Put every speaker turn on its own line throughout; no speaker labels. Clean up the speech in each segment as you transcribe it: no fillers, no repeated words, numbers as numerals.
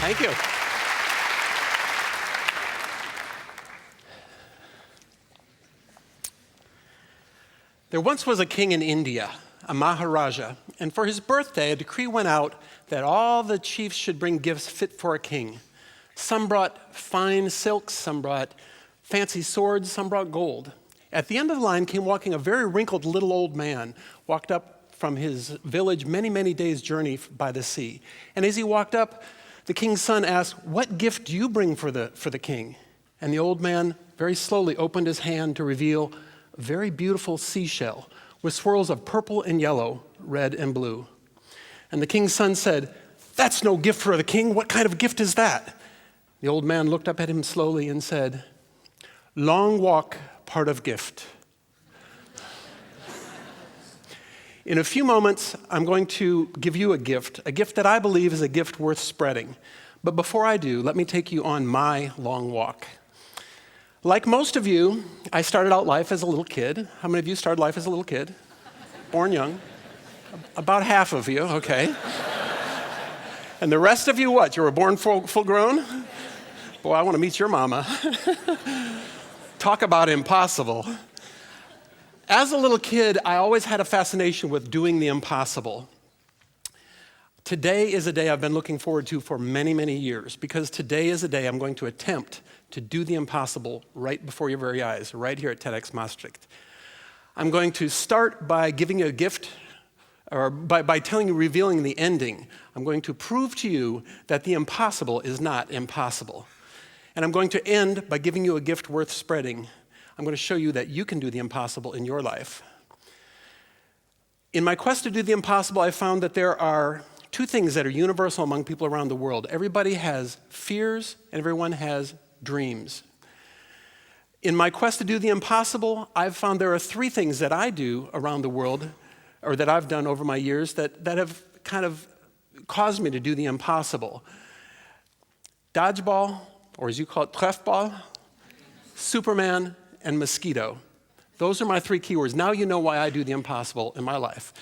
Thank you. There once was a king in India, a Maharaja, and for his birthday, a decree went out that all the chiefs should bring gifts fit for a king. Some brought fine silks, some brought fancy swords, some brought gold. At the end of the line came walking a very wrinkled little old man, walked up from his village many, many days' journey by the sea. And as he walked up, the king's son asked, "What gift do you bring for the king?" And the old man very slowly opened his hand to reveal a very beautiful seashell with swirls of purple and yellow, red and blue. And the king's son said, "That's no gift for the king. What kind of gift is that?" The old man looked up at him slowly and said, "Long walk, part of gift." In a few moments, I'm going to give you a gift that I believe is a gift worth spreading. But before I do, let me take you on my long walk. Like most of you, I started out life as a little kid. How many of you started life as a little kid? Born young? About half of you, okay. And the rest of you, what? You were born full grown? Boy, I want to meet your mama. Talk about impossible. As a little kid, I always had a fascination with doing the impossible. Today is a day I've been looking forward to for many, many years, because today is a day I'm going to attempt to do the impossible right before your very eyes, right here at TEDxMaastricht. I'm going to start by giving you a gift, or by telling you, revealing the ending. I'm going to prove to you that the impossible is not impossible. And I'm going to end by giving you a gift worth spreading. I'm going to show you that you can do the impossible in your life. In my quest to do the impossible, I found that there are two things that are universal among people around the world. Everybody has fears, and everyone has dreams. In my quest to do the impossible, I've found there are three things that I do around the world, or that I've done over my years, that have kind of caused me to do the impossible. Dodgeball, or as you call it, trefball, Superman, and mosquito. Those are my three keywords. Now you know why I do the impossible in my life.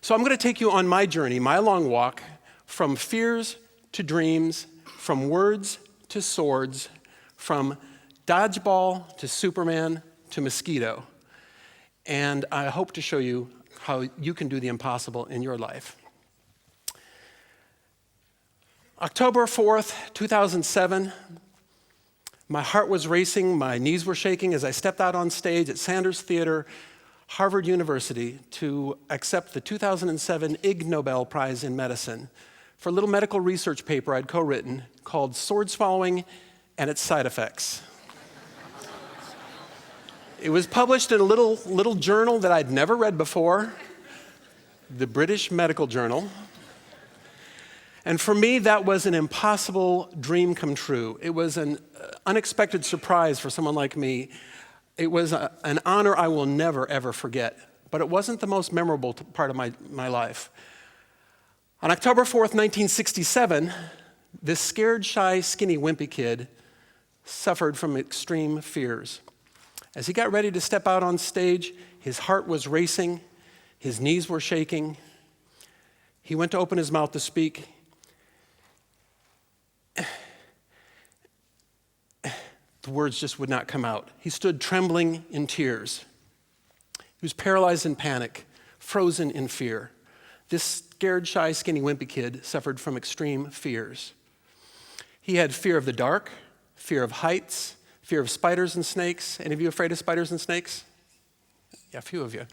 So I'm going to take you on my journey, my long walk, from fears to dreams, from words to swords, from dodgeball to Superman to mosquito. And I hope to show you how you can do the impossible in your life. October 4th, 2007, my heart was racing, my knees were shaking as I stepped out on stage at Sanders Theater, Harvard University, to accept the 2007 Ig Nobel Prize in Medicine for a little medical research paper I'd co-written called Sword Swallowing and Its Side Effects. It was published in a little journal that I'd never read before, the British Medical Journal. And for me, that was an impossible dream come true. It was an unexpected surprise for someone like me. It was an honor I will never, ever forget. But it wasn't the most memorable part of my life. On October 4th, 1967, this scared, shy, skinny, wimpy kid suffered from extreme fears. As he got ready to step out on stage, his heart was racing, his knees were shaking. He went to open his mouth to speak. The words just would not come out. He stood trembling in tears. He was paralyzed in panic, frozen in fear. This scared, shy, skinny, wimpy kid suffered from extreme fears. He had fear of the dark, fear of heights, fear of spiders and snakes. Any of you afraid of spiders and snakes? Yeah, a few of you.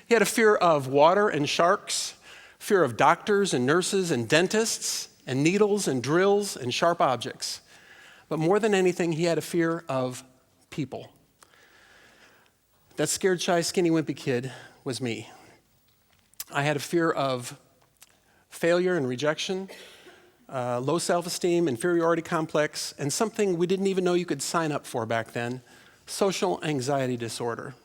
He had a fear of water and sharks, fear of doctors and nurses and dentists, and needles and drills and sharp objects. But more than anything, he had a fear of people. That scared, shy, skinny, wimpy kid was me. I had a fear of failure and rejection, low self-esteem, inferiority complex, and something we didn't even know you could sign up for back then, social anxiety disorder.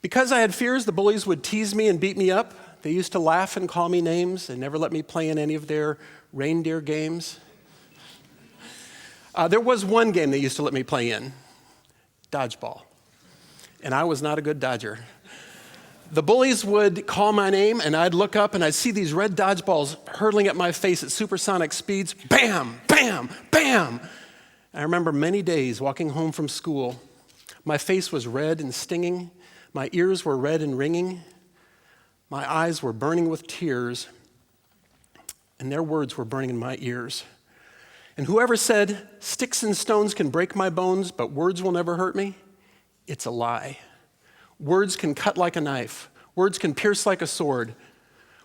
Because I had fears, the bullies would tease me and beat me up. They used to laugh and call me names and never let me play in any of their reindeer games. There was one game they used to let me play in, dodgeball. And I was not a good dodger. The bullies would call my name, and I'd look up, and I'd see these red dodgeballs hurtling at my face at supersonic speeds. Bam, bam, bam. I remember many days walking home from school. My face was red and stinging. My ears were red and ringing. My eyes were burning with tears, and their words were burning in my ears. And whoever said, "Sticks and stones can break my bones, but words will never hurt me," it's a lie. Words can cut like a knife. Words can pierce like a sword.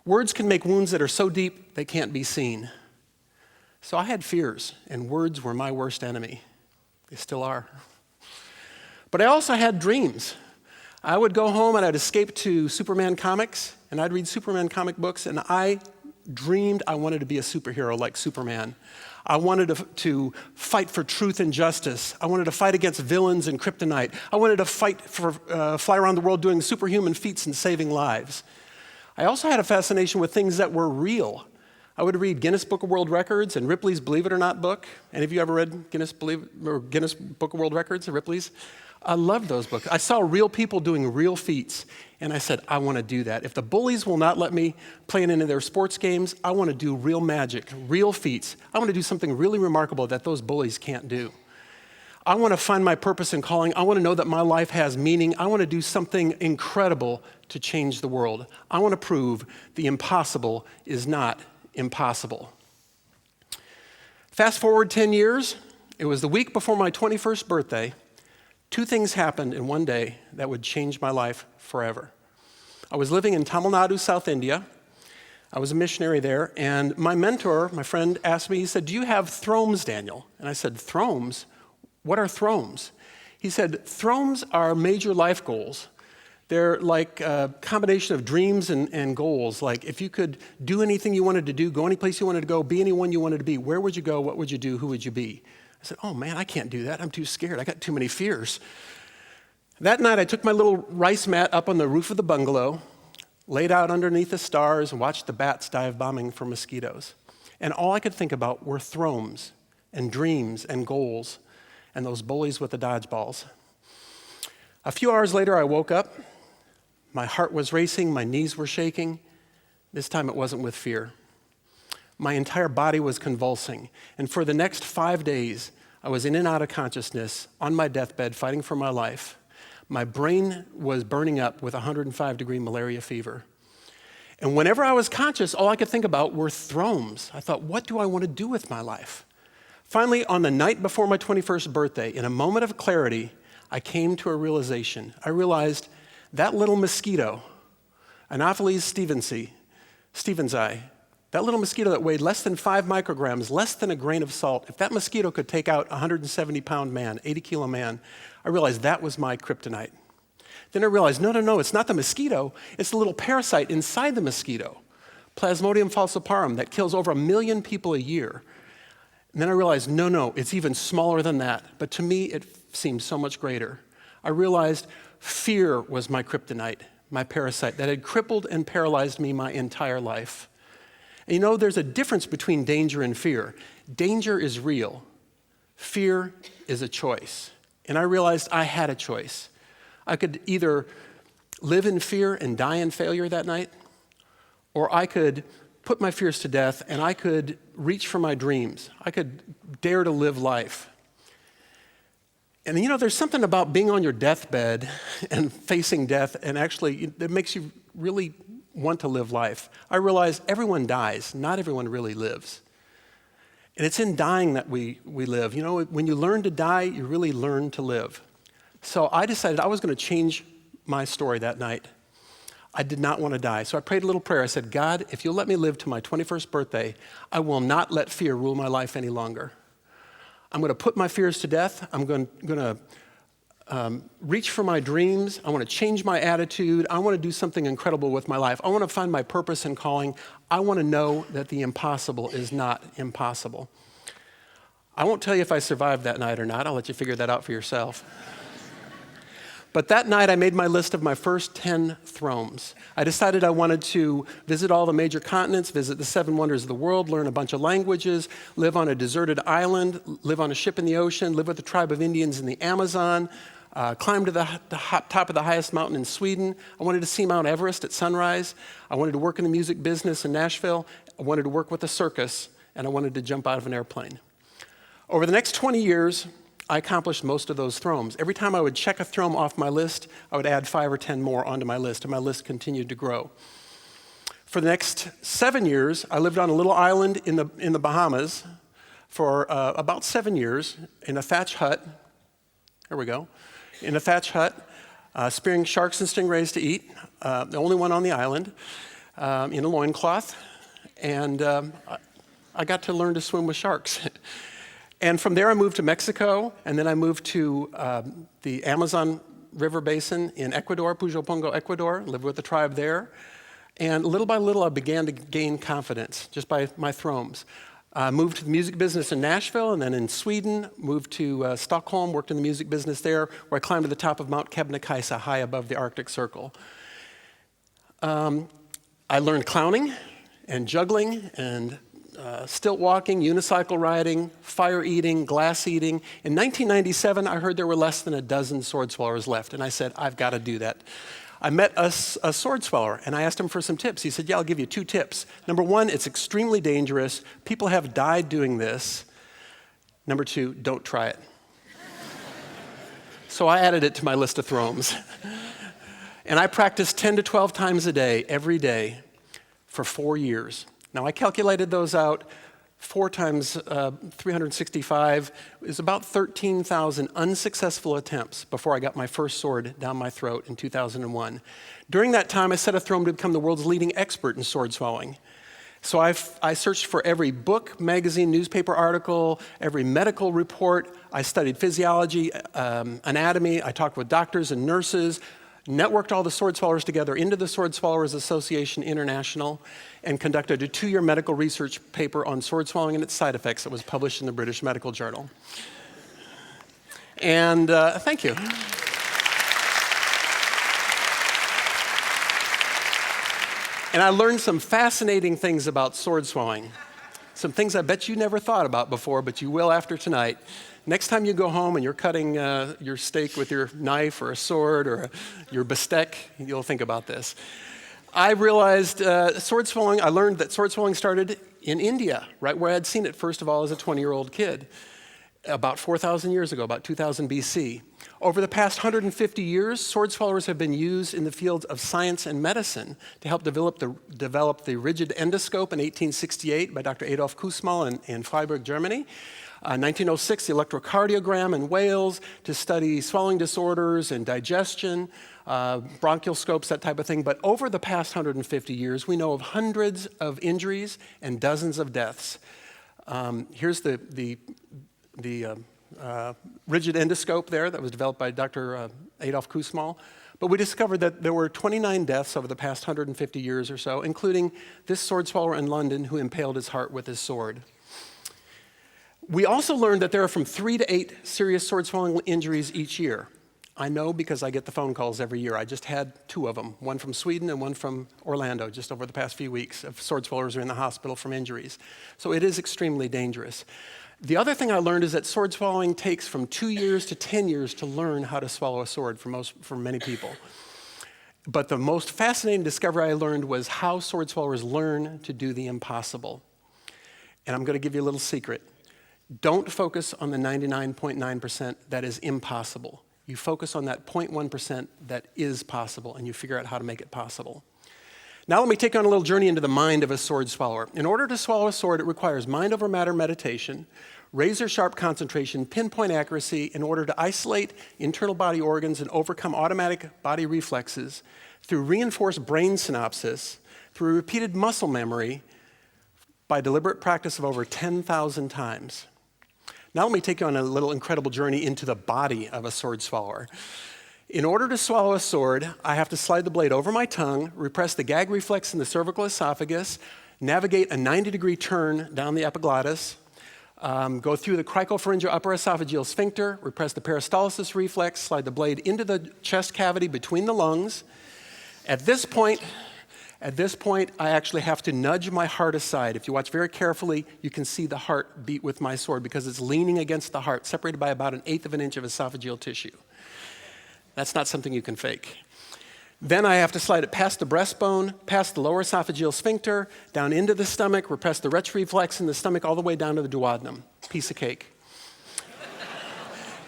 Words can make wounds that are so deep they can't be seen. So I had fears, and words were my worst enemy. They still are. But I also had dreams. I would go home and I'd escape to Superman comics, and I'd read Superman comic books, and I dreamed I wanted to be a superhero like Superman. I wanted to fight for truth and justice. I wanted to fight against villains and kryptonite. I wanted to fly around the world doing superhuman feats and saving lives. I also had a fascination with things that were real. I would read Guinness Book of World Records and Ripley's Believe It or Not book. Any of you ever read Guinness Book of World Records, or Ripley's? I loved those books. I saw real people doing real feats, and I said, I want to do that. If the bullies will not let me play in any of their sports games, I want to do real magic, real feats. I want to do something really remarkable that those bullies can't do. I want to find my purpose and calling. I want to know that my life has meaning. I want to do something incredible to change the world. I want to prove the impossible is not impossible. Fast forward 10 years, it was the week before my 21st birthday. Two things happened in one day that would change my life forever. I was living in Tamil Nadu, South India. I was a missionary there, and my mentor, my friend, asked me, he said, "Do you have thrones, Daniel?" And I said, "Thrones? What are thrones?" He said, "Thrones are major life goals. They're like a combination of dreams and goals. Like if you could do anything you wanted to do, go any place you wanted to go, be anyone you wanted to be, where would you go, what would you do, who would you be?" I said, "Oh man, I can't do that. I'm too scared. I got too many fears." That night, I took my little rice mat up on the roof of the bungalow, laid out underneath the stars, and watched the bats dive bombing for mosquitoes. And all I could think about were thrones and dreams and goals and those bullies with the dodgeballs. A few hours later, I woke up. My heart was racing. My knees were shaking. This time, it wasn't with fear. My entire body was convulsing. And for the next 5 days, I was in and out of consciousness on my deathbed fighting for my life. My brain was burning up with 105-degree malaria fever. And whenever I was conscious, all I could think about were thrones. I thought, what do I want to do with my life? Finally, on the night before my 21st birthday, in a moment of clarity, I came to a realization. I realized that little mosquito, Anopheles stevensii, that little mosquito that weighed less than 5 micrograms, less than a grain of salt, if that mosquito could take out a 170-pound man, 80-kilo man, I realized that was my kryptonite. Then I realized, no, it's not the mosquito. It's the little parasite inside the mosquito, Plasmodium falciparum, that kills over 1 million people a year. And then I realized, no, it's even smaller than that. But to me, it seemed so much greater. I realized fear was my kryptonite, my parasite, that had crippled and paralyzed me my entire life. And you know, there's a difference between danger and fear. Danger is real. Fear is a choice. And I realized I had a choice. I could either live in fear and die in failure that night, or I could put my fears to death and I could reach for my dreams. I could dare to live life. And you know, there's something about being on your deathbed and facing death, and actually it makes you really want to live life. I realize everyone dies, not everyone really lives. And it's in dying that we live. You know, when you learn to die, you really learn to live. So I decided I was going to change my story that night. I did not want to die. So I prayed a little prayer. I said, "God, if you'll let me live to my 21st birthday, I will not let fear rule my life any longer. I'm going to put my fears to death. I'm going to reach for my dreams. I want to change my attitude. I want to do something incredible with my life. I want to find my purpose and calling. I want to know that the impossible is not impossible." I won't tell you if I survived that night or not. I'll let you figure that out for yourself. But that night, I made my list of my first 10 thrones. I decided I wanted to visit all the major continents, visit the 7 wonders of the world, learn a bunch of languages, live on a deserted island, live on a ship in the ocean, live with a tribe of Indians in the Amazon, climbed to the top of the highest mountain in Sweden. I wanted to see Mount Everest at sunrise. I wanted to work in the music business in Nashville. I wanted to work with a circus, and I wanted to jump out of an airplane. Over the next 20 years, I accomplished most of those thromes. Every time I would check a throme off my list, I would add 5 or 10 more onto my list, and my list continued to grow. For the next 7 years, I lived on a little island in the Bahamas for about 7 years in a thatch hut. There we go. In a thatch hut, spearing sharks and stingrays to eat, the only one on the island, in a loincloth. And I got to learn to swim with sharks. And from there, I moved to Mexico, and then I moved to the Amazon River Basin in Ecuador, Pujopongo, Ecuador, lived with the tribe there. And little by little, I began to gain confidence just by my thromes. Moved to the music business in Nashville, and then in Sweden, moved to Stockholm, worked in the music business there, where I climbed to the top of Mount Kebnekaise, high above the Arctic Circle. I learned clowning and juggling and stilt walking, unicycle riding, fire eating, glass eating. In 1997, I heard there were less than a dozen sword swallowers left, and I said, I've got to do that. I met a sword swallower, and I asked him for some tips. He said, yeah, I'll give you 2 tips. Number 1, it's extremely dangerous. People have died doing this. Number 2, don't try it. So I added it to my list of thromes. And I practiced 10 to 12 times a day, every day, for 4 years. Now, I calculated those out. 4 times 365 is about 13,000 unsuccessful attempts before I got my first sword down my throat in 2001. During that time, I set a throne to become the world's leading expert in sword swallowing. So I searched for every book, magazine, newspaper article, every medical report. I studied physiology, anatomy. I talked with doctors and nurses, networked all the sword swallowers together into the Sword Swallowers Association International, and conducted a 2-year medical research paper on sword swallowing and its side effects that was published in the British Medical Journal. And thank you. And I learned some fascinating things about sword swallowing. Some things I bet you never thought about before, but you will after tonight. Next time you go home and you're cutting your steak with your knife or a sword or your bistec, you'll think about this. I realized sword swallowing, I learned that sword swallowing started in India, right where I had seen it first of all as a 20-year-old kid, about 4,000 years ago, about 2000 BC. Over the past 150 years, sword swallowers have been used in the fields of science and medicine to help develop the rigid endoscope in 1868 by Dr. Adolf Kussmaul in Freiburg, Germany. 1906, the electrocardiogram in Wales to study swallowing disorders and digestion, bronchial scopes, that type of thing. But over the past 150 years, we know of hundreds of injuries and dozens of deaths. Here's the rigid endoscope there that was developed by Dr. Adolf Kussmaul. But we discovered that there were 29 deaths over the past 150 years or so, including this sword swallower in London who impaled his heart with his sword. We also learned that there are from 3 to 8 serious sword swallowing injuries each year. I know because I get the phone calls every year. I just had 2 of them, one from Sweden and one from Orlando, just over the past few weeks, of sword swallowers who are in the hospital from injuries. So it is extremely dangerous. The other thing I learned is that sword swallowing takes from 2 years to 10 years to learn how to swallow a sword for many people. But the most fascinating discovery I learned was how sword swallowers learn to do the impossible. And I'm going to give you a little secret. Don't focus on the 99.9% that is impossible. You focus on that 0.1% that is possible, and you figure out how to make it possible. Now let me take you on a little journey into the mind of a sword swallower. In order to swallow a sword, it requires mind over matter meditation, razor-sharp concentration, pinpoint accuracy in order to isolate internal body organs and overcome automatic body reflexes through reinforced brain synapses, through repeated muscle memory, by deliberate practice of over 10,000 times. Now let me take you on a little incredible journey into the body of a sword swallower. In order to swallow a sword, I have to slide the blade over my tongue, repress the gag reflex in the cervical esophagus, navigate a 90-degree turn down the epiglottis, go through the cricopharyngeal upper esophageal sphincter, repress the peristalsis reflex, slide the blade into the chest cavity between the lungs. At this point, I actually have to nudge my heart aside. If you watch very carefully, you can see the heart beat with my sword because it's leaning against the heart, separated by about 1/8 of an inch of esophageal tissue. That's not something you can fake. Then I have to slide it past the breastbone, past the lower esophageal sphincter, down into the stomach, repress the retch reflex in the stomach, all the way down to the duodenum. Piece of cake.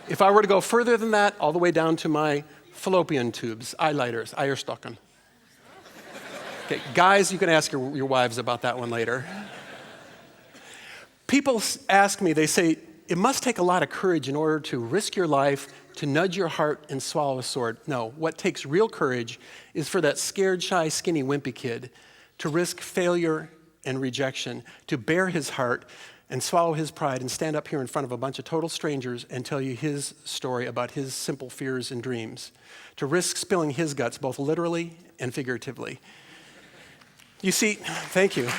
If I were to go further than that, all the way down to my fallopian tubes, eyelighters, eierstocken. Okay, guys, you can ask your wives about that one later. People ask me, they say, it must take a lot of courage in order to risk your life, to nudge your heart and swallow a sword. No, what takes real courage is for that scared, shy, skinny, wimpy kid to risk failure and rejection, to bare his heart and swallow his pride and stand up here in front of a bunch of total strangers and tell you his story about his simple fears and dreams, to risk spilling his guts both literally and figuratively. You see, thank you.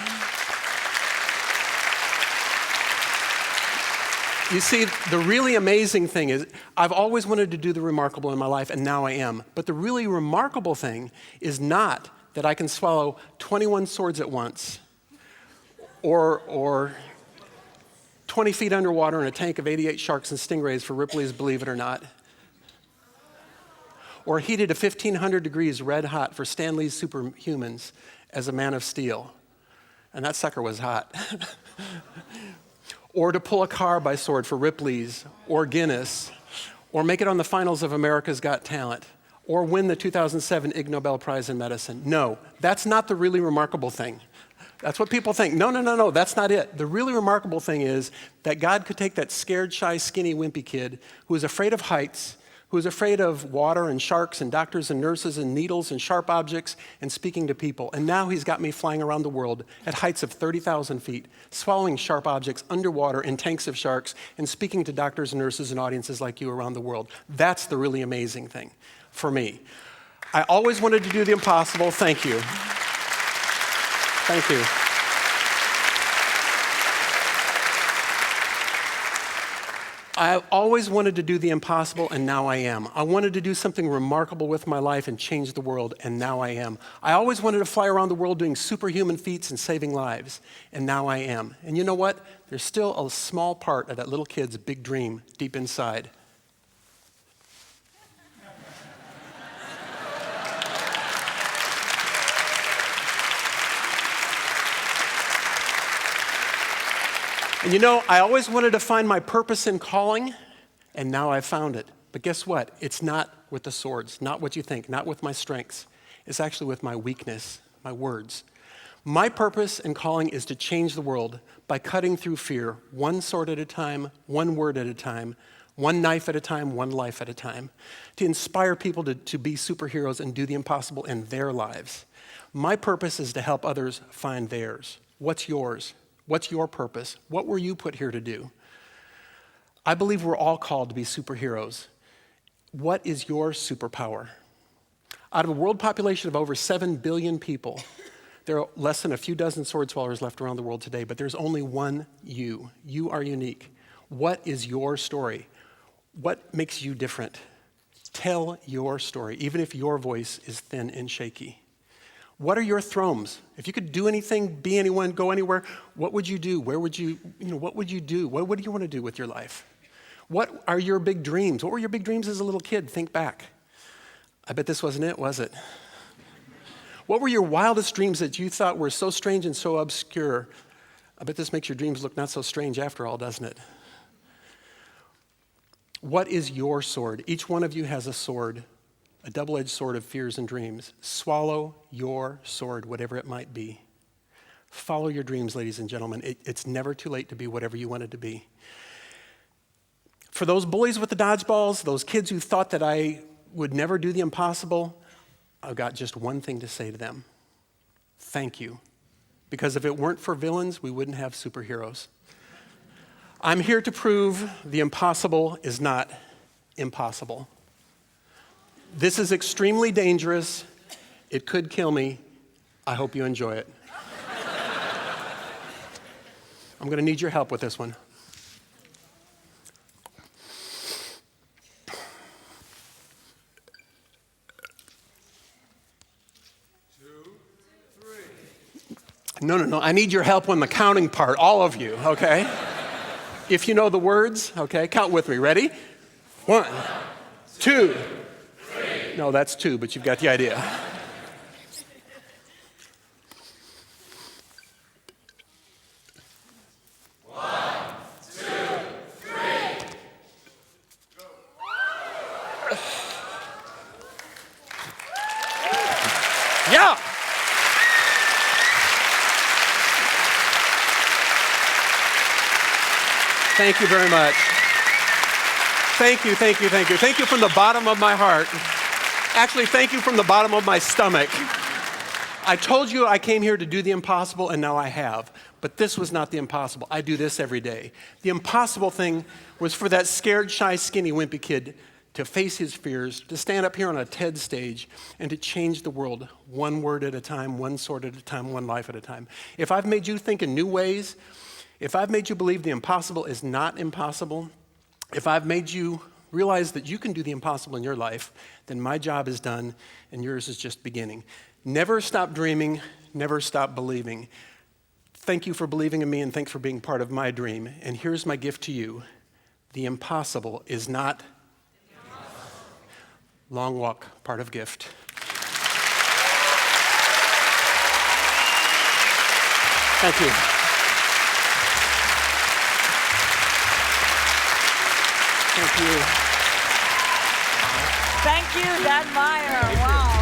You see, the really amazing thing is, I've always wanted to do the remarkable in my life, and now I am. But the really remarkable thing is not that I can swallow 21 swords at once, or 20 feet underwater in a tank of 88 sharks and stingrays for Ripley's Believe It or Not, or heated to 1,500 degrees red hot for Stan Lee's Superhumans as a Man of Steel. And that sucker was hot. Or to pull a car by sword for Ripley's, or Guinness, or make it on the finals of America's Got Talent, or win the 2007 Ig Nobel Prize in Medicine. No, that's not the really remarkable thing. That's what people think. No, that's not it. The really remarkable thing is that God could take that scared, shy, skinny, wimpy kid who is afraid of heights, who is afraid of water and sharks and doctors and nurses and needles and sharp objects and speaking to people. And now he's got me flying around the world at heights of 30,000 feet, swallowing sharp objects underwater in tanks of sharks and speaking to doctors and nurses and audiences like you around the world. That's the really amazing thing for me. I always wanted to do the impossible. Thank you. Thank you. I always wanted to do the impossible, and now I am. I wanted to do something remarkable with my life and change the world, and now I am. I always wanted to fly around the world doing superhuman feats and saving lives, and now I am. And you know what? There's still a small part of that little kid's big dream deep inside. And you know, I always wanted to find my purpose and calling, and now I've found it. But guess what? It's not with the swords, not what you think, not with my strengths. It's actually with my weakness, my words. My purpose and calling is to change the world by cutting through fear, one sword at a time, one word at a time, one knife at a time, one life at a time, to inspire people to be superheroes and do the impossible in their lives. My purpose is to help others find theirs. What's yours? What's your purpose? What were you put here to do? I believe we're all called to be superheroes. What is your superpower? Out of a world population of over 7 billion people, there are less than a few dozen sword swallowers left around the world today, but there's only one you. You are unique. What is your story? What makes you different? Tell your story, even if your voice is thin and shaky. What are your thrones? If you could do anything, be anyone, go anywhere, what would you do? Where would you, what would you do? What do you want to do with your life? What are your big dreams? What were your big dreams as a little kid? Think back. I bet this wasn't it, was it? What were your wildest dreams that you thought were so strange and so obscure? I bet this makes your dreams look not so strange after all, doesn't it? What is your sword? Each one of you has a sword. A double-edged sword of fears and dreams. Swallow your sword, whatever it might be. Follow your dreams, ladies and gentlemen. It's never too late to be whatever you wanted to be. For those bullies with the dodgeballs, those kids who thought that I would never do the impossible, I've got just one thing to say to them. Thank you. Because if it weren't for villains, we wouldn't have superheroes. I'm here to prove the impossible is not impossible. This is extremely dangerous. It could kill me. I hope you enjoy it. I'm going to need your help with this one. No. I need your help on the counting part, all of you, okay? If you know the words, okay, count with me. Ready? 1, 2, 3. No, that's 2, but you've got the idea. Yeah. Thank you very much. Thank you, thank you, thank you. Thank you from the bottom of my heart. Actually, thank you from the bottom of my stomach. I told you I came here to do the impossible, and now I have. But this was not the impossible. I do this every day. The impossible thing was for that scared, shy, skinny, wimpy kid to face his fears, to stand up here on a TED stage, and to change the world one word at a time, one sword at a time, one life at a time. If I've made you think in new ways, if I've made you believe the impossible is not impossible, if I've made you realize that you can do the impossible in your life, then my job is done and yours is just beginning. Never stop dreaming, never stop believing. Thank you for believing in me and thanks for being part of my dream. And here's my gift to you. The impossible is not long walk, part of gift. Thank you. Thank you.
Thank you, Dan Meyer. Wow.